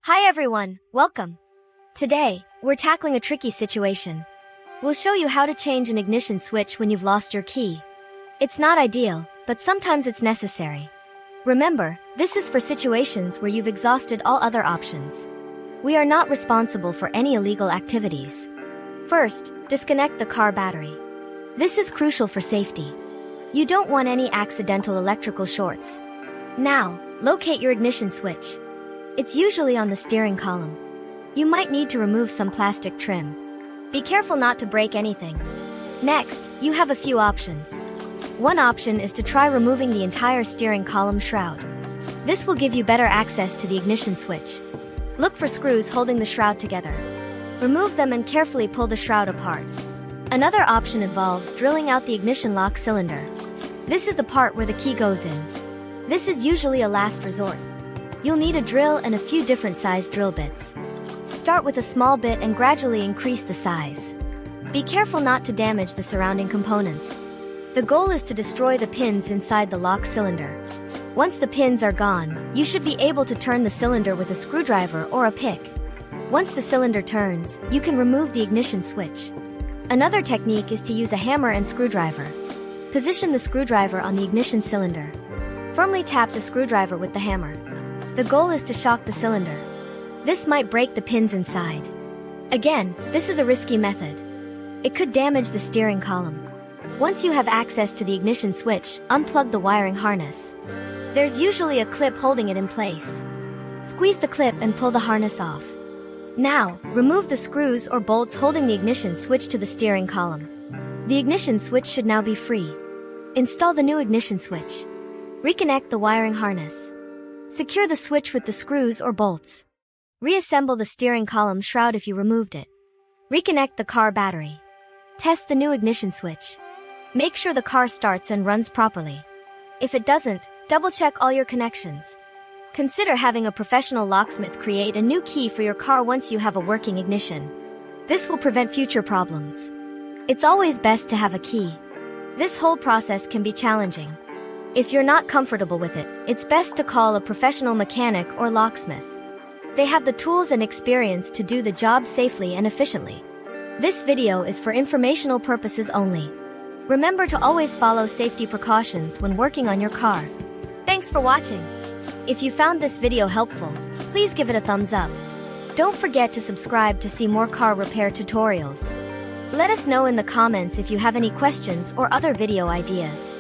Hi everyone, welcome. Today, we're tackling a tricky situation. We'll show you how to change an ignition switch when you've lost your key. It's not ideal, but sometimes it's necessary. Remember, this is for situations where you've exhausted all other options. We are not responsible for any illegal activities. First, disconnect the car battery. This is crucial for safety. You don't want any accidental electrical shorts. Now, locate your ignition switch. It's usually on the steering column. You might need to remove some plastic trim. Be careful not to break anything. Next, you have a few options. One option is to try removing the entire steering column shroud. This will give you better access to the ignition switch. Look for screws holding the shroud together. Remove them and carefully pull the shroud apart. Another option involves drilling out the ignition lock cylinder. This is the part where the key goes in. This is usually a last resort. You'll need a drill and a few different sized drill bits. Start with a small bit and gradually increase the size. Be careful not to damage the surrounding components. The goal is to destroy the pins inside the lock cylinder. Once the pins are gone, you should be able to turn the cylinder with a screwdriver or a pick. Once the cylinder turns, you can remove the ignition switch. Another technique is to use a hammer and screwdriver. Position the screwdriver on the ignition cylinder. Firmly tap the screwdriver with the hammer. The goal is to shock the cylinder. This might break the pins inside. Again, this is a risky method. It could damage the steering column. Once you have access to the ignition switch, unplug the wiring harness. There's usually a clip holding it in place. Squeeze the clip and pull the harness off. Now, remove the screws or bolts holding the ignition switch to the steering column. The ignition switch should now be free. Install the new ignition switch. Reconnect the wiring harness. Secure the switch with the screws or bolts. Reassemble the steering column shroud if you removed it. Reconnect the car battery. Test the new ignition switch. Make sure the car starts and runs properly. If it doesn't, double-check all your connections. Consider having a professional locksmith create a new key for your car once you have a working ignition. This will prevent future problems. It's always best to have a key. This whole process can be challenging. If you're not comfortable with it, it's best to call a professional mechanic or locksmith. They have the tools and experience to do the job safely and efficiently. This video is for informational purposes only. Remember to always follow safety precautions when working on your car. Thanks for watching. If you found this video helpful, please give it a thumbs up. Don't forget to subscribe to see more car repair tutorials. Let us know in the comments if you have any questions or other video ideas.